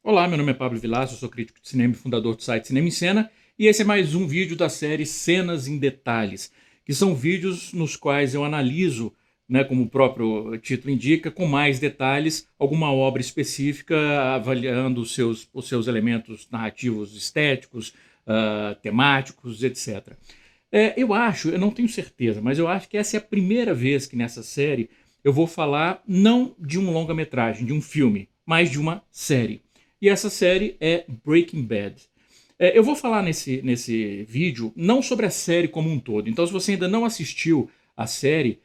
Olá, meu nome é Pablo Vilaça, eu sou crítico de cinema e fundador do site Cinema em Cena, e esse é mais um vídeo da série Cenas em Detalhes, que são vídeos nos quais eu analiso, né, como o próprio título indica, com mais detalhes, alguma obra específica, avaliando os seus elementos narrativos estéticos, temáticos, etc. Eu não tenho certeza, mas eu acho que essa é a primeira vez que nessa série eu vou falar não de um longa-metragem, de um filme, mas de uma série. E essa série é Breaking Bad. Eu vou falar nesse vídeo não sobre a série como um todo. Então, se você ainda não assistiu a série,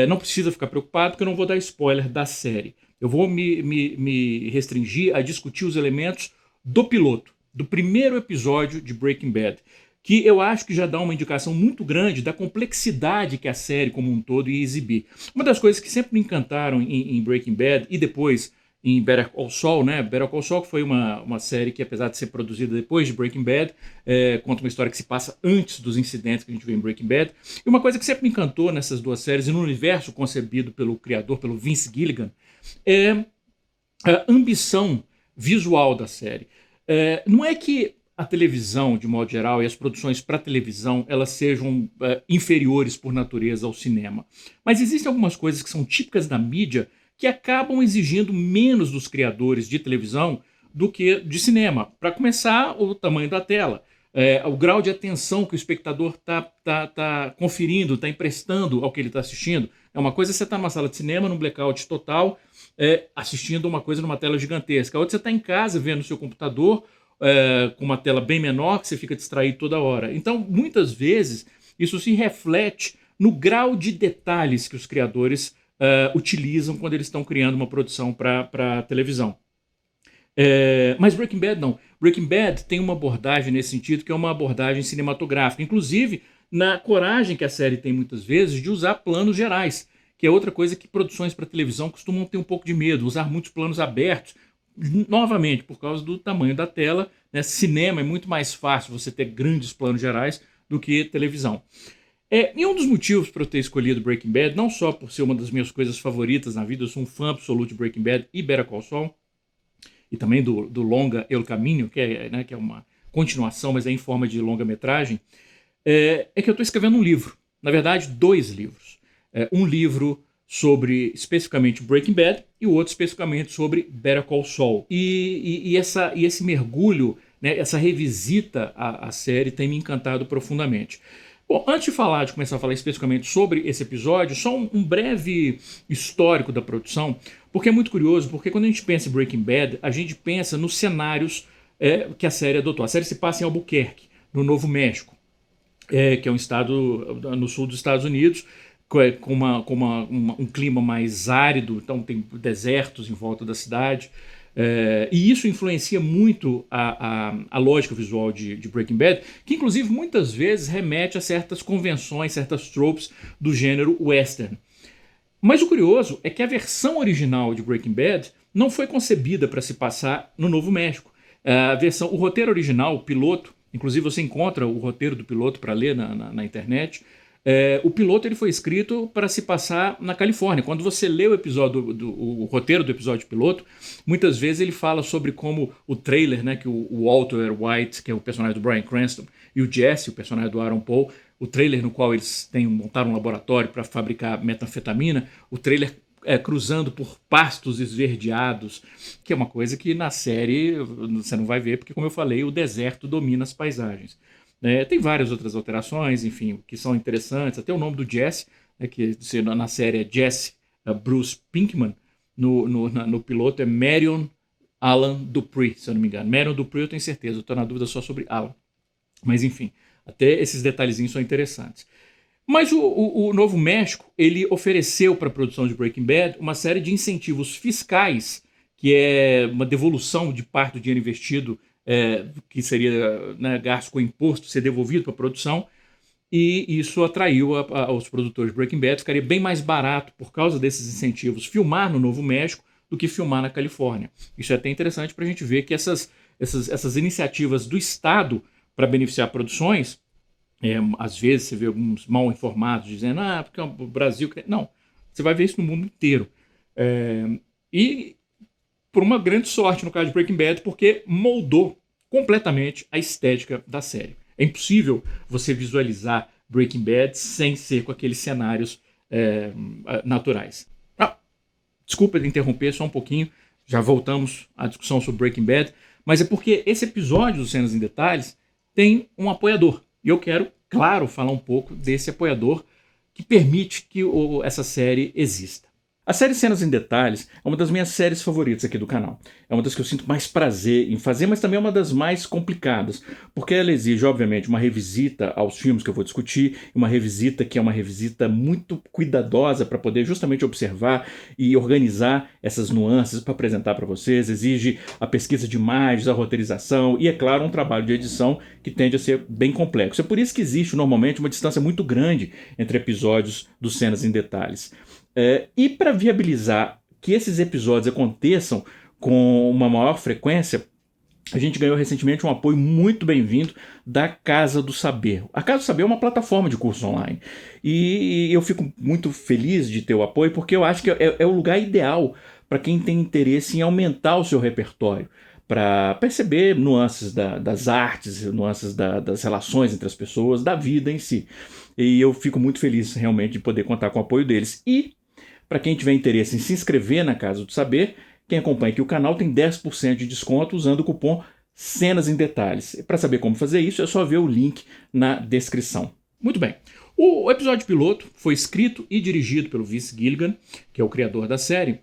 não precisa ficar preocupado, porque eu não vou dar spoiler da série. Eu vou me restringir a discutir os elementos do piloto, do primeiro episódio de Breaking Bad, que eu acho que já dá uma indicação muito grande da complexidade que a série como um todo ia exibir. Uma das coisas que sempre me encantaram em Breaking Bad e depois em Better Call Saul, né? Better Call Saul que foi uma série que, apesar de ser produzida depois de Breaking Bad, conta uma história que se passa antes dos incidentes que a gente vê em Breaking Bad. E uma coisa que sempre me encantou nessas duas séries e no universo concebido pelo criador, pelo Vince Gilligan, é a ambição visual da série. Não é que a televisão, de modo geral, e as produções para televisão, elas sejam inferiores por natureza ao cinema. Mas existem algumas coisas que são típicas da mídia que acabam exigindo menos dos criadores de televisão do que de cinema. Para começar, o tamanho da tela. O grau de atenção que o espectador tá conferindo, está emprestando ao que ele está assistindo. É uma coisa você está numa sala de cinema, num blackout total, assistindo uma coisa numa tela gigantesca. A outra você está em casa vendo no seu computador, com uma tela bem menor, que você fica distraído toda hora. Então, muitas vezes, isso se reflete no grau de detalhes que os criadores utilizam quando eles estão criando uma produção para televisão. Mas Breaking Bad não. Breaking Bad tem uma abordagem nesse sentido que é uma abordagem cinematográfica, inclusive na coragem que a série tem muitas vezes de usar planos gerais, que é outra coisa que produções para televisão costumam ter um pouco de medo, usar muitos planos abertos, novamente por causa do tamanho da tela. Né? Cinema é muito mais fácil você ter grandes planos gerais do que televisão. E um dos motivos para eu ter escolhido Breaking Bad, não só por ser uma das minhas coisas favoritas na vida, eu sou um fã absoluto de Breaking Bad e Better Call Saul, e também do longa El Camino, que é uma continuação, mas é em forma de longa-metragem, que eu estou escrevendo um livro. Na verdade, dois livros. Um livro sobre especificamente Breaking Bad e o outro especificamente sobre Better Call Saul. E esse mergulho, né, essa revisita à série tem me encantado profundamente. Bom, antes de começar a falar especificamente sobre esse episódio, só um breve histórico da produção, porque é muito curioso, porque quando a gente pensa em Breaking Bad, a gente pensa nos cenários que a série adotou. A série se passa em Albuquerque, no Novo México, que é um estado no sul dos Estados Unidos, com um clima mais árido, então tem desertos em volta da cidade. E isso influencia muito a lógica visual de Breaking Bad, que inclusive muitas vezes remete a certas convenções, certas tropes do gênero western. Mas o curioso é que a versão original de Breaking Bad não foi concebida para se passar no Novo México. O roteiro original, o piloto, inclusive você encontra o roteiro do piloto para ler na internet. O piloto ele foi escrito para se passar na Califórnia. Quando você lê o roteiro do episódio piloto, muitas vezes ele fala sobre como o trailer, né, que o Walter White, que é o personagem do Bryan Cranston, e o Jesse, o personagem do Aaron Paul, o trailer no qual eles montaram um laboratório para fabricar metanfetamina, o trailer cruzando por pastos esverdeados, que é uma coisa que na série você não vai ver, porque, como eu falei, o deserto domina as paisagens. Tem várias outras alterações, enfim, que são interessantes. Até o nome do Jesse, que na série é Jesse Bruce Pinkman, no piloto é Marion Alan Dupree, se eu não me engano. Marion Dupree eu tenho certeza, eu estou na dúvida só sobre Alan. Mas enfim, até esses detalhezinhos são interessantes. Mas o Novo México, ele ofereceu para a produção de Breaking Bad uma série de incentivos fiscais, que é uma devolução de parte do dinheiro investido, que seria, né, gasto com imposto, ser devolvido para a produção, e isso atraiu aos produtores de Breaking Bad. Ficaria bem mais barato, por causa desses incentivos, filmar no Novo México do que filmar na Califórnia. Isso é até interessante para a gente ver que essas iniciativas do Estado para beneficiar produções, às vezes você vê alguns mal informados dizendo, porque o Brasil... Não, você vai ver isso no mundo inteiro. E por uma grande sorte no caso de Breaking Bad, porque moldou completamente a estética da série. É impossível você visualizar Breaking Bad sem ser com aqueles cenários naturais. Desculpa de interromper só um pouquinho, já voltamos à discussão sobre Breaking Bad, mas é porque esse episódio dos Cenas em Detalhes tem um apoiador. E eu quero, claro, falar um pouco desse apoiador que permite que essa série exista. A série Cenas em Detalhes é uma das minhas séries favoritas aqui do canal. É uma das que eu sinto mais prazer em fazer, mas também é uma das mais complicadas, porque ela exige, obviamente, uma revisita aos filmes que eu vou discutir, uma revisita que é uma revisita muito cuidadosa para poder justamente observar e organizar essas nuances para apresentar para vocês, exige a pesquisa de imagens, a roteirização e, é claro, um trabalho de edição que tende a ser bem complexo. É por isso que existe, normalmente, uma distância muito grande entre episódios dos Cenas em Detalhes. E para viabilizar que esses episódios aconteçam com uma maior frequência, a gente ganhou recentemente um apoio muito bem-vindo da Casa do Saber. A Casa do Saber é uma plataforma de cursos online. E eu fico muito feliz de ter o apoio, porque eu acho que é o lugar ideal para quem tem interesse em aumentar o seu repertório, para perceber nuances das artes, nuances das relações entre as pessoas, da vida em si. E eu fico muito feliz realmente de poder contar com o apoio deles. E para quem tiver interesse em se inscrever na Casa do Saber, quem acompanha aqui o canal tem 10% de desconto usando o cupom Cenas em Detalhes. Para saber como fazer isso, é só ver o link na descrição. Muito bem. O episódio piloto foi escrito e dirigido pelo Vince Gilligan, que é o criador da série.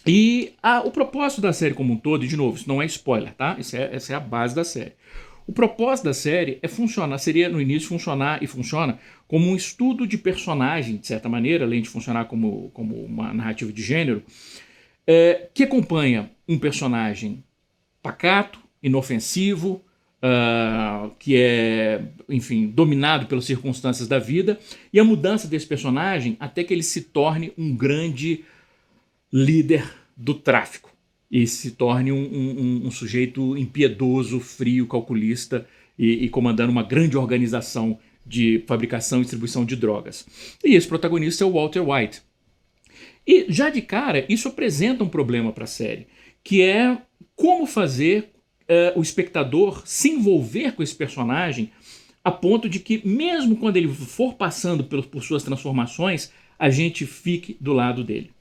E o propósito da série como um todo, e de novo, isso não é spoiler, tá? Essa é a base da série. O propósito da série seria no início funcionar e funciona como um estudo de personagem, de certa maneira, além de funcionar como uma narrativa de gênero, que acompanha um personagem pacato, inofensivo, que é, enfim, dominado pelas circunstâncias da vida, e a mudança desse personagem até que ele se torne um grande líder do tráfico e se torne um sujeito impiedoso, frio, calculista e comandando uma grande organização de fabricação e distribuição de drogas. E esse protagonista é o Walter White. E já de cara, isso apresenta um problema para a série, que é como fazer o espectador se envolver com esse personagem a ponto de que, mesmo quando ele for passando por suas transformações, a gente fique do lado dele.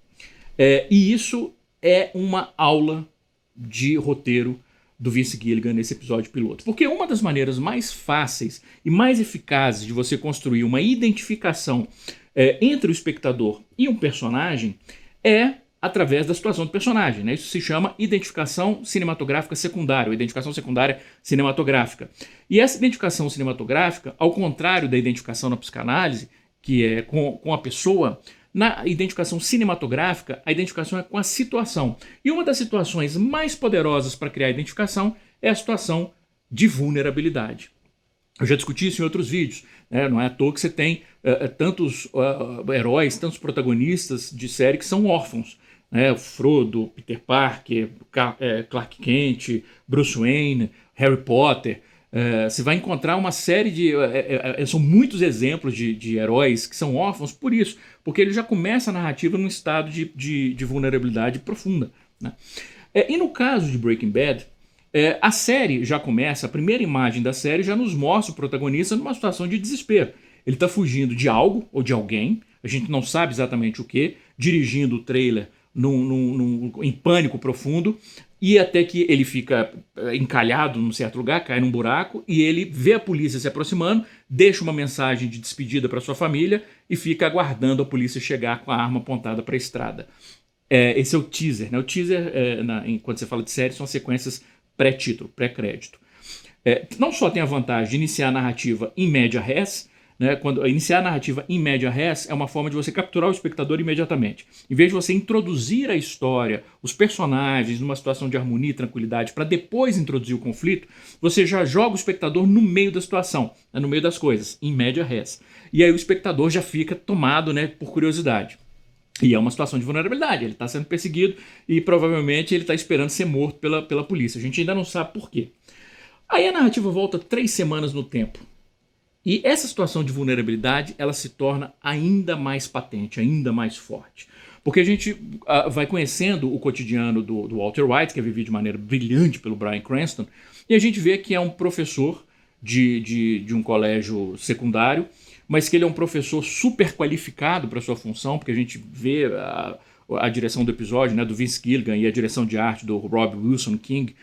E isso é uma aula de roteiro do Vince Gilligan nesse episódio piloto. Porque uma das maneiras mais fáceis e mais eficazes de você construir uma identificação entre o espectador e um personagem é através da situação do personagem, né? Isso se chama identificação cinematográfica secundária, ou identificação secundária cinematográfica. E essa identificação cinematográfica, ao contrário da identificação na psicanálise, que é com a pessoa, na identificação cinematográfica, a identificação é com a situação. E uma das situações mais poderosas para criar identificação é a situação de vulnerabilidade. Eu já discuti isso em outros vídeos, né? Não é à toa que você tem tantos heróis, tantos protagonistas de série que são órfãos, né? Frodo, Peter Parker, Clark Kent, Bruce Wayne, Harry Potter. Você vai encontrar uma série de... são muitos exemplos de heróis que são órfãos por isso, porque ele já começa a narrativa num estado de vulnerabilidade profunda, né? E no caso de Breaking Bad, a série já começa, a primeira imagem da série já nos mostra o protagonista numa situação de desespero. Ele está fugindo de algo ou de alguém, a gente não sabe exatamente o que, dirigindo o trailer em pânico profundo, e até que ele fica encalhado num certo lugar, cai num buraco, e ele vê a polícia se aproximando, deixa uma mensagem de despedida para sua família e fica aguardando a polícia chegar com a arma apontada para a estrada. Esse é o teaser, né? O teaser, quando você fala de série, são sequências pré-título, pré-crédito. Não só tem a vantagem de iniciar a narrativa em média res, né? Quando iniciar a narrativa em média res é uma forma de você capturar o espectador imediatamente. Em vez de você introduzir a história, os personagens, numa situação de harmonia e tranquilidade, para depois introduzir o conflito, você já joga o espectador no meio da situação, né? No meio das coisas, em média res. E aí o espectador já fica tomado, né, por curiosidade. E é uma situação de vulnerabilidade, ele está sendo perseguido e provavelmente ele está esperando ser morto pela polícia. A gente ainda não sabe por quê. Aí a narrativa volta 3 semanas no tempo. E essa situação de vulnerabilidade, ela se torna ainda mais patente, ainda mais forte. Porque a gente vai conhecendo o cotidiano do Walter White, que é vivido de maneira brilhante pelo Bryan Cranston, e a gente vê que é um professor de um colégio secundário, mas que ele é um professor super qualificado para sua função, porque a gente vê a direção do episódio, né, do Vince Gilligan, e a direção de arte do Rob Wilson King,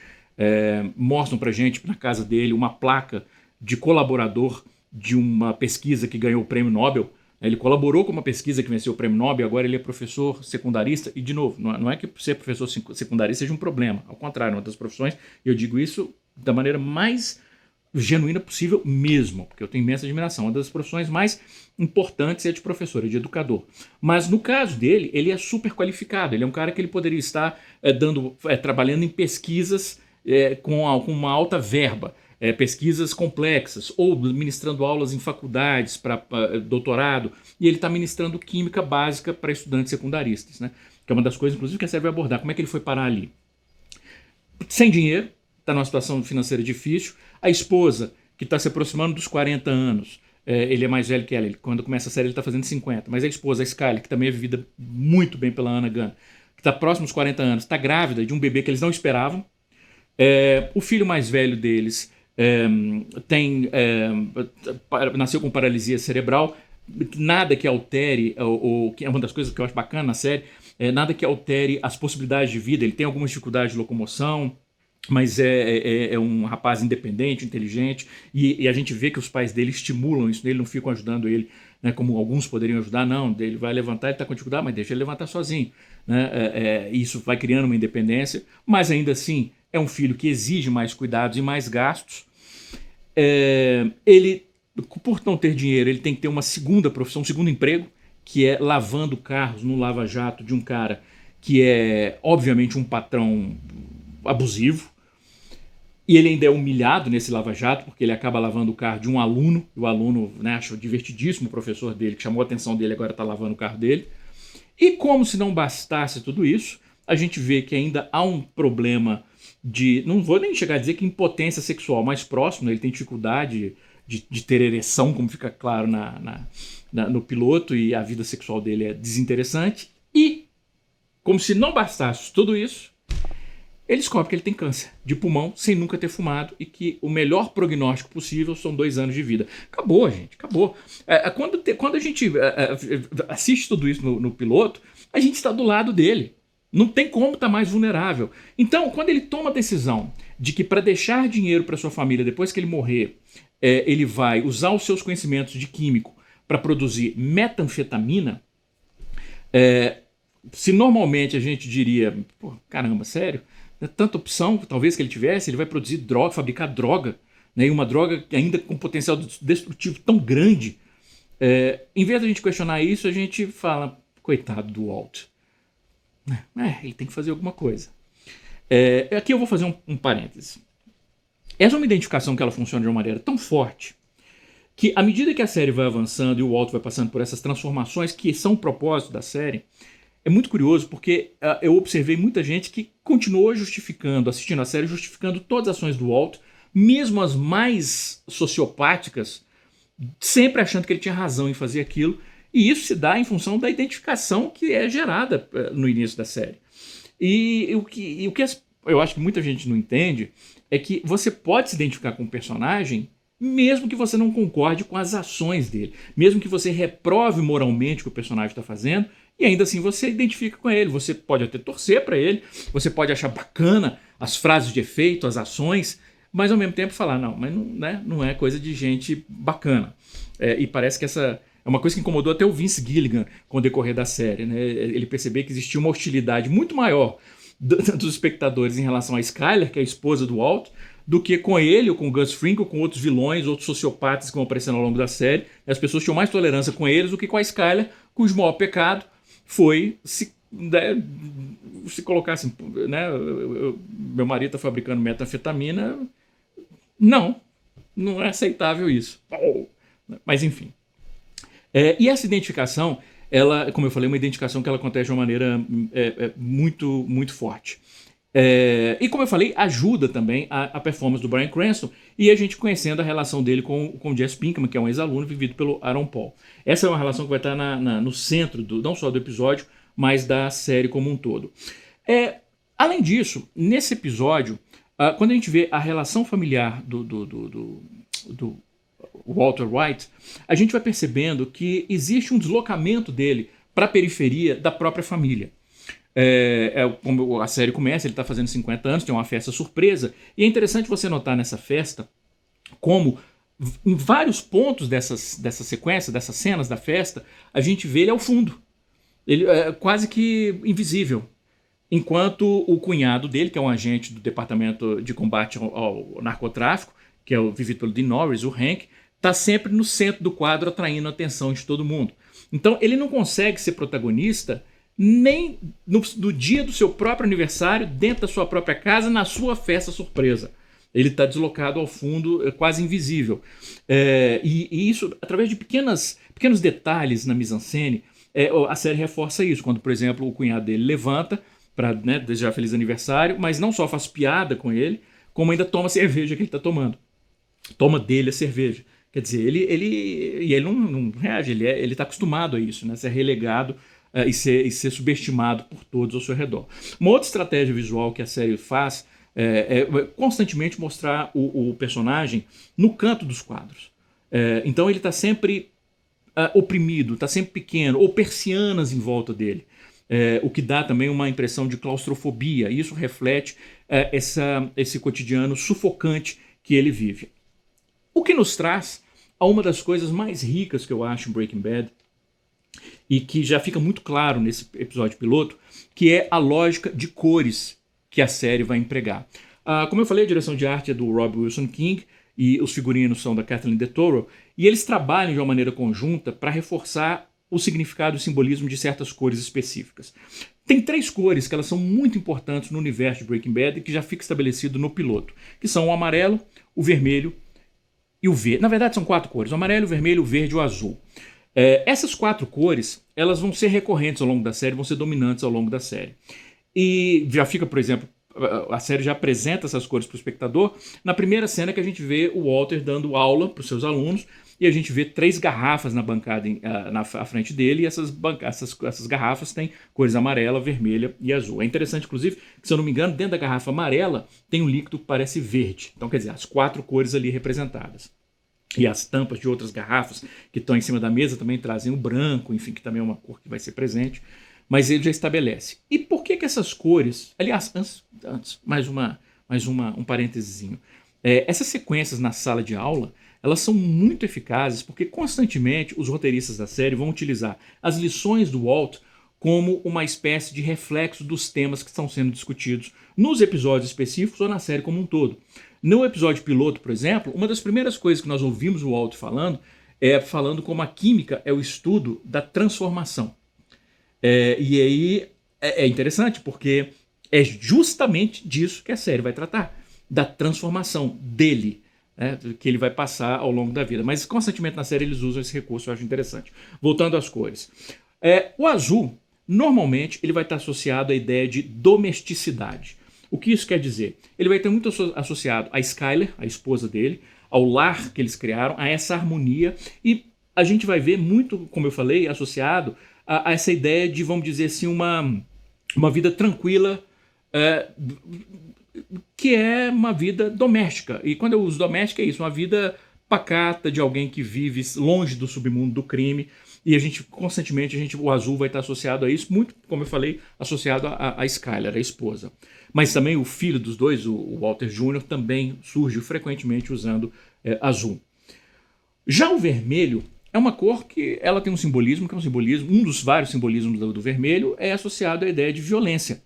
mostram pra gente, na casa dele, uma placa de colaborador de uma pesquisa que ganhou o prêmio Nobel. Ele colaborou com uma pesquisa que venceu o prêmio Nobel, agora ele é professor secundarista, e de novo, não é que ser professor secundarista seja um problema, ao contrário, é uma das profissões, e eu digo isso da maneira mais genuína possível mesmo, porque eu tenho imensa admiração. Uma das profissões mais importantes é a de professor, é de educador. Mas no caso dele, ele é super qualificado, ele é um cara que ele poderia estar trabalhando em pesquisas com uma alta verba, pesquisas complexas, ou ministrando aulas em faculdades para doutorado, e ele está ministrando química básica para estudantes secundaristas, né? Que é uma das coisas, inclusive, que a série vai abordar. Como é que ele foi parar ali? Sem dinheiro, está numa situação financeira difícil. A esposa, que está se aproximando dos 40 anos, ele é mais velho que ela, quando começa a série ele está fazendo 50, mas a esposa, a Skyler, que também é vivida muito bem pela Anna Gunn, que está próximo dos 40 anos, está grávida de um bebê que eles não esperavam. O filho mais velho deles nasceu com paralisia cerebral. Nada que altere, que é uma das coisas que eu acho bacana na série, nada que altere as possibilidades de vida. Ele tem algumas dificuldades de locomoção, mas é um rapaz independente, inteligente, e a gente vê que os pais dele estimulam isso nele, não ficam ajudando ele, né, como alguns poderiam ajudar. Não, ele vai levantar, ele está com dificuldade, mas deixa ele levantar sozinho, né? Isso vai criando uma independência, mas ainda assim é um filho que exige mais cuidados e mais gastos. Ele, por não ter dinheiro, ele tem que ter uma segunda profissão, um segundo emprego, que é lavando carros no lava-jato de um cara que é, obviamente, um patrão abusivo. E ele ainda é humilhado nesse lava-jato, porque ele acaba lavando o carro de um aluno, e o aluno, né, achou divertidíssimo o professor dele, que chamou a atenção dele, agora está lavando o carro dele. E como se não bastasse tudo isso, a gente vê que ainda há um problema de, não vou nem chegar a dizer que impotência sexual, mais próximo, né, ele tem dificuldade de ter ereção, como fica claro no piloto, e a vida sexual dele é desinteressante. E, como se não bastasse tudo isso, ele descobre que ele tem câncer de pulmão sem nunca ter fumado e que o melhor prognóstico possível são 2 anos de vida. Acabou, gente, acabou. Quando a gente assiste tudo isso no piloto, a gente está do lado dele. Não tem como estar mais vulnerável. Então, quando ele toma a decisão de que para deixar dinheiro para sua família depois que ele morrer, ele vai usar os seus conhecimentos de químico para produzir metanfetamina, se normalmente a gente diria, pô, caramba, sério? Tanta opção, talvez, que ele tivesse, ele vai produzir droga, fabricar droga, né, e uma droga ainda com potencial destrutivo tão grande. Em vez de a gente questionar isso, a gente fala, coitado do Walt. Ele tem que fazer alguma coisa. Aqui eu vou fazer um parêntese. Essa é uma identificação que ela funciona de uma maneira tão forte que, à medida que a série vai avançando e o Walt vai passando por essas transformações que são o propósito da série, é muito curioso porque eu observei muita gente que continuou assistindo a série, justificando todas as ações do Walt, mesmo as mais sociopáticas, sempre achando que ele tinha razão em fazer aquilo, e isso se dá em função da identificação que é gerada no início da série. E o que eu acho que muita gente não entende é que você pode se identificar com o personagem mesmo que você não concorde com as ações dele, mesmo que você reprove moralmente o que o personagem está fazendo, e ainda assim você identifica com ele. Você pode até torcer para ele, você pode achar bacana as frases de efeito, as ações, mas ao mesmo tempo falar, não, mas não, né, não é coisa de gente bacana. E parece que essa é uma coisa que incomodou até o Vince Gilligan com o decorrer da série, né? Ele percebeu que existia uma hostilidade muito maior dos espectadores em relação a Skyler, que é a esposa do Walt, do que com ele, ou com o Gus Fring, ou com outros vilões, outros sociopatas que vão aparecendo ao longo da série. As pessoas tinham mais tolerância com eles do que com a Skyler, cujo maior pecado foi se colocar assim, né, meu marido está fabricando metanfetamina. Não é aceitável isso. Mas enfim. E essa identificação, ela, como eu falei, é uma identificação que ela acontece de uma maneira muito, muito forte. E como eu falei, ajuda também a performance do Bryan Cranston e a gente conhecendo a relação dele com o Jesse Pinkman, que é um ex-aluno vivido pelo Aaron Paul. Essa é uma relação que vai estar no centro não só do episódio, mas da série como um todo. Além disso, nesse episódio, quando a gente vê a relação familiar do Walter White, a gente vai percebendo que existe um deslocamento dele para a periferia da própria família. Como a série começa, ele está fazendo 50 anos, tem uma festa surpresa, e é interessante você notar nessa festa como em vários pontos dessa sequência, dessas cenas da festa, a gente vê ele ao fundo. Ele é quase que invisível. Enquanto o cunhado dele, que é um agente do Departamento de Combate ao Narcotráfico, que é vivido pelo Dean Norris, o Hank, está sempre no centro do quadro, atraindo a atenção de todo mundo. Então ele não consegue ser protagonista nem no dia do seu próprio aniversário, dentro da sua própria casa, na sua festa surpresa. Ele está deslocado ao fundo, quase invisível. E isso, através de pequenos detalhes na mise-en-scène, a série reforça isso. Quando, por exemplo, o cunhado dele levanta para desejar feliz aniversário, mas não só faz piada com ele, como ainda toma a cerveja que ele está tomando. Toma dele a cerveja. Quer dizer, ele não reage, ele está acostumado a isso, né? Ser relegado e ser subestimado por todos ao seu redor. Uma outra estratégia visual que a série faz é constantemente mostrar o personagem no canto dos quadros. Então ele está sempre oprimido, está sempre pequeno, ou persianas em volta dele. O que dá também uma impressão de claustrofobia. E isso reflete esse cotidiano sufocante que ele vive. O que nos traz a uma das coisas mais ricas que eu acho em Breaking Bad, e que já fica muito claro nesse episódio piloto, que é a lógica de cores que a série vai empregar. Como eu falei, a direção de arte é do Rob Wilson King e os figurinos são da Kathleen DeToro, e eles trabalham de uma maneira conjunta para reforçar o significado e o simbolismo de certas cores específicas. Tem 3 cores que elas são muito importantes no universo de Breaking Bad e que já fica estabelecido no piloto, que são o amarelo, o vermelho e o verde. Na verdade são 4 cores, o amarelo, o vermelho, o verde e o azul. Essas 4 cores, elas vão ser recorrentes ao longo da série, vão ser dominantes ao longo da série. E já fica, por exemplo, a série já apresenta essas cores para o espectador na primeira cena que a gente vê o Walter dando aula para os seus alunos, e a gente vê 3 garrafas na bancada à frente dele, e essas garrafas têm cores amarela, vermelha e azul. É interessante, inclusive, que, se eu não me engano, dentro da garrafa amarela tem um líquido que parece verde. Então, quer dizer, as 4 cores ali representadas. E as tampas de outras garrafas que estão em cima da mesa também trazem o branco, enfim, que também é uma cor que vai ser presente. Mas ele já estabelece. E por que essas cores... Aliás, antes mais um parênteses. Essas sequências na sala de aula, elas são muito eficazes porque constantemente os roteiristas da série vão utilizar as lições do Walt como uma espécie de reflexo dos temas que estão sendo discutidos nos episódios específicos ou na série como um todo. No episódio piloto, por exemplo, uma das primeiras coisas que nós ouvimos o Walt falando é falando como a química é o estudo da transformação. E aí é interessante porque é justamente disso que a série vai tratar, da transformação dele, que ele vai passar ao longo da vida. Mas constantemente na série eles usam esse recurso, eu acho interessante. Voltando às cores. O azul, normalmente, ele vai estar associado à ideia de domesticidade. O que isso quer dizer? Ele vai estar muito associado a Skyler, a esposa dele, ao lar que eles criaram, a essa harmonia, e a gente vai ver muito, como eu falei, associado a essa ideia de, vamos dizer assim, uma vida tranquila, que é uma vida doméstica. E quando eu uso doméstica é isso, uma vida pacata de alguém que vive longe do submundo do crime. E a gente, constantemente, o azul vai estar associado a isso, muito, como eu falei, associado a Skyler, a esposa. Mas também o filho dos dois, o Walter Jr., também surge frequentemente usando azul. Já o vermelho é uma cor que ela tem um simbolismo, que é um dos vários simbolismos do vermelho, é associado à ideia de violência.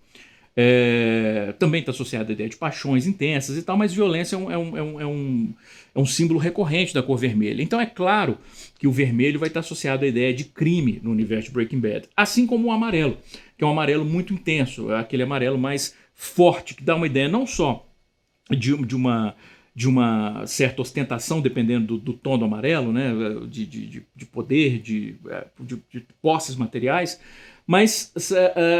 Também está associado à ideia de paixões intensas e tal, mas violência é um símbolo recorrente da cor vermelha. Então é claro que o vermelho vai estar associado à ideia de crime no universo de Breaking Bad, assim como o amarelo, que é um amarelo muito intenso, é aquele amarelo mais forte, que dá uma ideia não só de uma certa ostentação, dependendo do tom do amarelo, né, de poder, de posses materiais, mas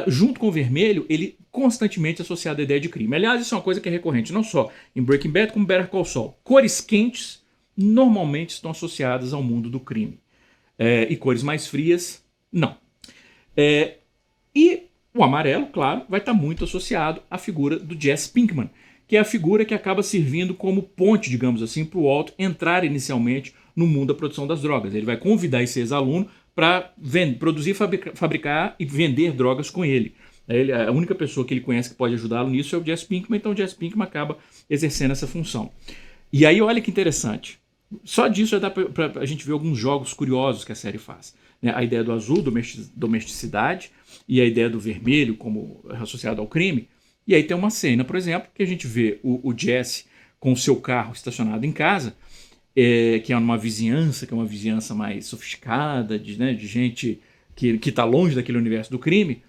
junto com o vermelho, ele constantemente é associado à ideia de crime. Aliás, isso é uma coisa que é recorrente, não só em Breaking Bad, como Better Call Saul. Cores quentes normalmente estão associadas ao mundo do crime. E cores mais frias, não. E o amarelo, claro, vai estar muito associado à figura do Jesse Pinkman, que é a figura que acaba servindo como ponte, digamos assim, para o Walt entrar inicialmente no mundo da produção das drogas. Ele vai convidar esse ex-aluno para produzir, fabricar e vender drogas com ele. A única pessoa que ele conhece que pode ajudá-lo nisso é o Jesse Pinkman, então o Jesse Pinkman acaba exercendo essa função. E aí olha que interessante, só disso já dá para a gente ver alguns jogos curiosos que a série faz. A ideia do azul, domesticidade, e a ideia do vermelho como associado ao crime. E aí tem uma cena, por exemplo, que a gente vê o Jesse com o seu carro estacionado em casa, que é uma vizinhança, que é uma vizinhança mais sofisticada, de gente que está longe daquele universo do crime,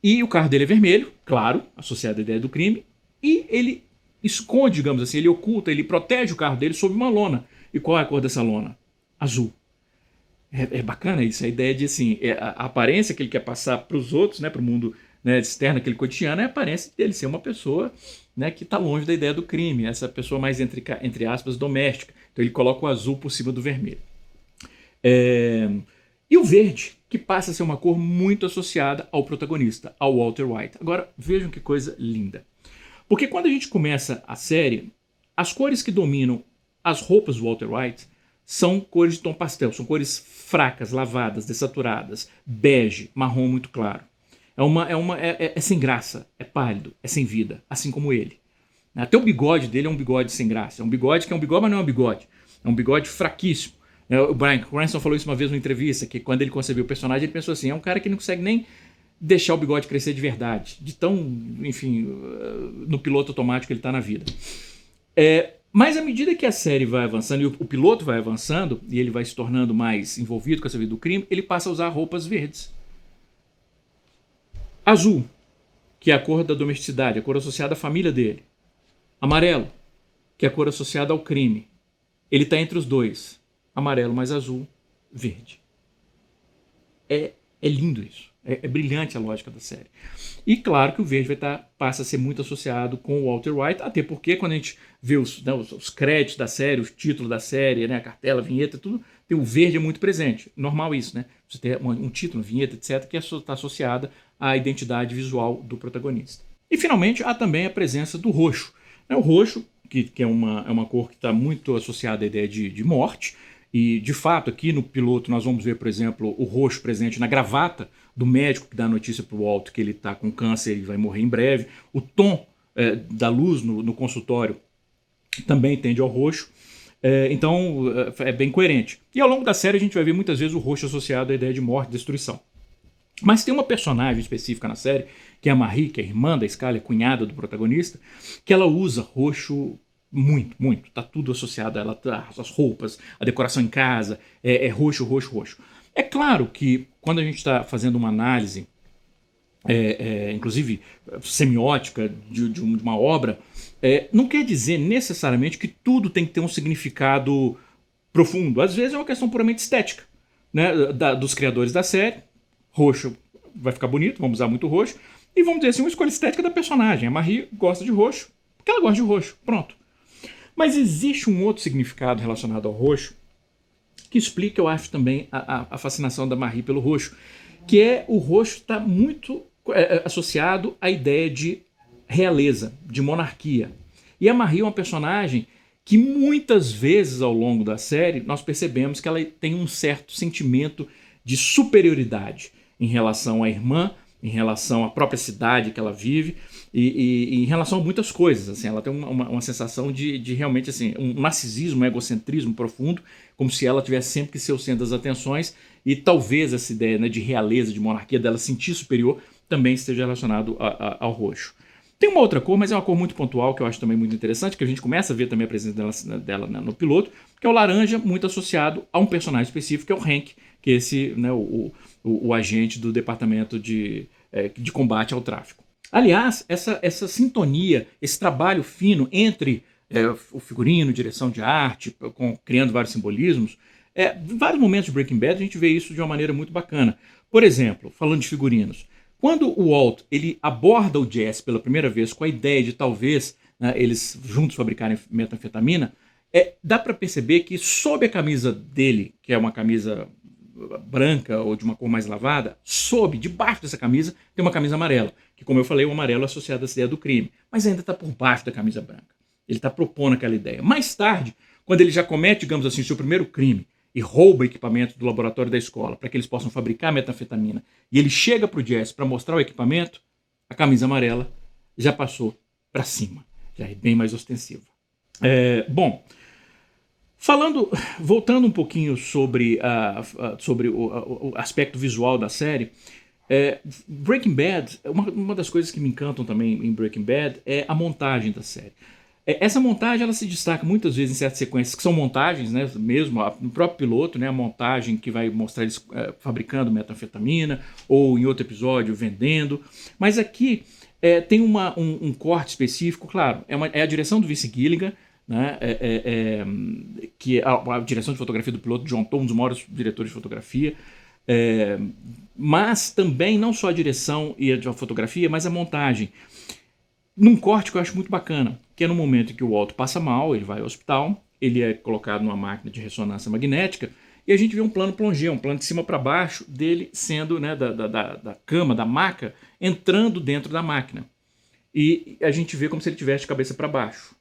e o carro dele é vermelho, claro, associado à ideia do crime, e ele esconde, digamos assim, ele oculta, ele protege o carro dele sob uma lona. E qual é a cor dessa lona? Azul. É bacana isso, a ideia de assim, a aparência que ele quer passar para os outros, para o mundo, externo, aquele cotidiano, é a aparência dele ser uma pessoa, que está longe da ideia do crime, essa pessoa mais, entre aspas, doméstica. Então ele coloca o azul por cima do vermelho. E o verde, que passa a ser uma cor muito associada ao protagonista, ao Walter White. Agora, vejam que coisa linda. Porque quando a gente começa a série, as cores que dominam as roupas do Walter White são cores de tom pastel, são cores fracas, lavadas, dessaturadas, bege, marrom muito claro. É sem graça, é pálido, é sem vida, assim como ele. Até o bigode dele é um bigode sem graça, é um bigode que é um bigode, mas não é um bigode. É um bigode fraquíssimo. O Bryan Cranston falou isso uma vez numa entrevista, que quando ele concebeu o personagem, ele pensou assim, é um cara que não consegue nem deixar o bigode crescer de verdade, de tão, enfim, no piloto automático ele está na vida. Mas à medida que a série vai avançando e o piloto vai avançando e ele vai se tornando mais envolvido com essa vida do crime, ele passa a usar roupas verdes. Azul, que é a cor da domesticidade, a cor associada à família dele. Amarelo, que é a cor associada ao crime. Ele está entre os dois. Amarelo mais azul, verde. É lindo isso. É brilhante a lógica da série. E claro que o verde passa a ser muito associado com o Walter White, até porque quando a gente vê os créditos da série, os títulos da série, a cartela, a vinheta, tudo, o verde é muito presente. Normal isso, né? Você ter um título, vinheta, etc., que está associada à identidade visual do protagonista. E finalmente há também a presença do roxo. O roxo, que é uma cor que está muito associada à ideia de morte, e, de fato, aqui no piloto nós vamos ver, por exemplo, o roxo presente na gravata do médico que dá a notícia para o Walt que ele está com câncer e vai morrer em breve. O tom da luz no consultório também tende ao roxo. Então, é bem coerente. E ao longo da série a gente vai ver muitas vezes o roxo associado à ideia de morte e destruição. Mas tem uma personagem específica na série, que é a Marie, que é a irmã da Scully, a cunhada do protagonista, que ela usa roxo muito, muito. Tá tudo associado a ela, as roupas, a decoração em casa, é roxo, roxo, roxo. É claro que quando a gente está fazendo uma análise, inclusive semiótica de uma obra, não quer dizer necessariamente que tudo tem que ter um significado profundo. Às vezes é uma questão puramente estética, né, dos criadores da série. Roxo vai ficar bonito, vamos usar muito roxo. E vamos dizer assim, uma escolha estética da personagem. A Marie gosta de roxo porque ela gosta de roxo, pronto. Mas existe um outro significado relacionado ao roxo que explica, eu acho, também a fascinação da Marie pelo roxo, que é o roxo está muito associado à ideia de realeza, de monarquia. E a Marie é uma personagem que muitas vezes ao longo da série nós percebemos que ela tem um certo sentimento de superioridade em relação à irmã, em relação à própria cidade que ela vive e em relação a muitas coisas. Assim, ela tem uma sensação de realmente assim, um narcisismo, um egocentrismo profundo, como se ela tivesse sempre que ser o centro das atenções, e talvez essa ideia, né, de realeza, de monarquia, dela sentir superior, também esteja relacionado ao roxo. Tem uma outra cor, mas é uma cor muito pontual, que eu acho também muito interessante, que a gente começa a ver também a presença dela no piloto, que é o laranja, muito associado a um personagem específico, que é o Hank, que é esse, né, o agente do departamento de combate ao tráfico. Aliás, essa sintonia, esse trabalho fino entre o figurino, direção de arte, criando vários simbolismos, em vários momentos de Breaking Bad a gente vê isso de uma maneira muito bacana. Por exemplo, falando de figurinos, quando o Walt ele aborda o Jesse pela primeira vez com a ideia de talvez, né, eles juntos fabricarem metanfetamina, dá para perceber que sob a camisa dele, que é uma camisa branca ou de uma cor mais lavada, debaixo dessa camisa, tem uma camisa amarela, que, como eu falei, o amarelo é associado à ideia do crime, mas ainda está por baixo da camisa branca. Ele está propondo aquela ideia. Mais tarde, quando ele já comete, digamos assim, o seu primeiro crime e rouba equipamento do laboratório da escola para que eles possam fabricar metanfetamina, e ele chega para o Jesse para mostrar o equipamento, a camisa amarela já passou para cima, já é bem mais ostensiva. Bom, voltando um pouquinho sobre o aspecto visual da série, Breaking Bad, uma das coisas que me encantam também em Breaking Bad é a montagem da série. Essa montagem ela se destaca muitas vezes em certas sequências que são montagens, né, mesmo no próprio piloto, né, a montagem que vai mostrar eles fabricando metanfetamina, ou em outro episódio vendendo. Mas aqui tem um corte específico, claro, é a direção do Vince Gilligan, né, que é a direção de fotografia do piloto, John Tom, um dos maiores diretores de fotografia. Mas também não só a direção e a fotografia, mas a montagem. Num corte que eu acho muito bacana, que é no momento em que o Walt passa mal, ele vai ao hospital, ele é colocado numa máquina de ressonância magnética, e a gente vê um plano plongé, um plano de cima para baixo dele sendo, né, da cama, da maca, entrando dentro da máquina. E a gente vê como se ele estivesse de cabeça para baixo.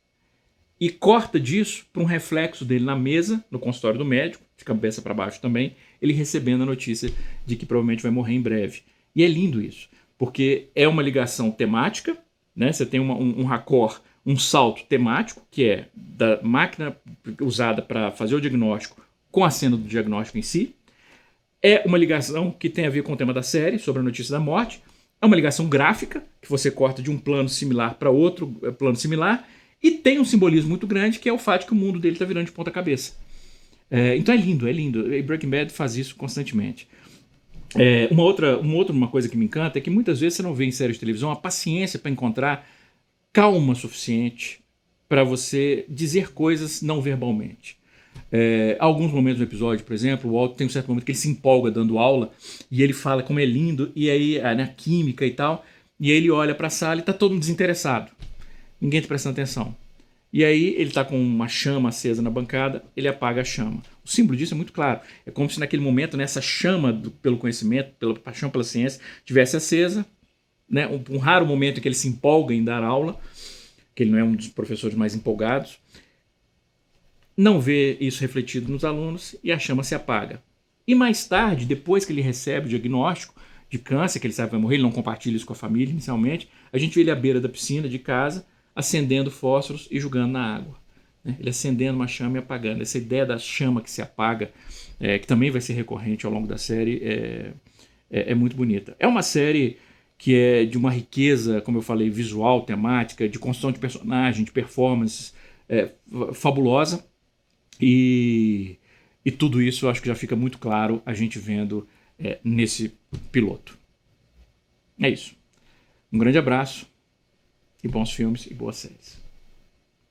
E corta disso para um reflexo dele na mesa, no consultório do médico, de cabeça para baixo também, ele recebendo a notícia de que provavelmente vai morrer em breve. E é lindo isso, porque é uma ligação temática, né? Você tem um raccord, um salto temático, que é da máquina usada para fazer o diagnóstico com a cena do diagnóstico em si. É uma ligação que tem a ver com o tema da série, sobre a notícia da morte. É uma ligação gráfica, que você corta de um plano similar para outro plano similar. E tem um simbolismo muito grande, que é o fato de que o mundo dele está virando de ponta cabeça. Então é lindo, é lindo. E Breaking Bad faz isso constantemente. Uma coisa que me encanta é que muitas vezes você não vê em séries de televisão a paciência para encontrar calma suficiente para você dizer coisas não verbalmente. Alguns momentos do episódio, por exemplo, o Walt tem um certo momento que ele se empolga dando aula e ele fala como é lindo, e aí na química e tal, e aí ele olha para a sala e está todo mundo desinteressado. Ninguém está prestando atenção. E aí ele está com uma chama acesa na bancada, ele apaga a chama. O símbolo disso é muito claro. É como se naquele momento, essa chama pelo conhecimento, pela paixão pela ciência, tivesse acesa, né? Um raro momento em que ele se empolga em dar aula, que ele não é um dos professores mais empolgados, não vê isso refletido nos alunos e a chama se apaga. E mais tarde, depois que ele recebe o diagnóstico de câncer, que ele sabe que vai morrer, ele não compartilha isso com a família inicialmente, a gente vê ele à beira da piscina de casa, acendendo fósforos e jogando na água. Ele acendendo uma chama e apagando. Essa ideia da chama que se apaga, que também vai ser recorrente ao longo da série, é muito bonita. É uma série que é de uma riqueza, como eu falei, visual, temática, de construção de personagem, de performance fabulosa. E tudo isso eu acho que já fica muito claro a gente vendo nesse piloto. É isso. Um grande abraço. E bons filmes e boas séries.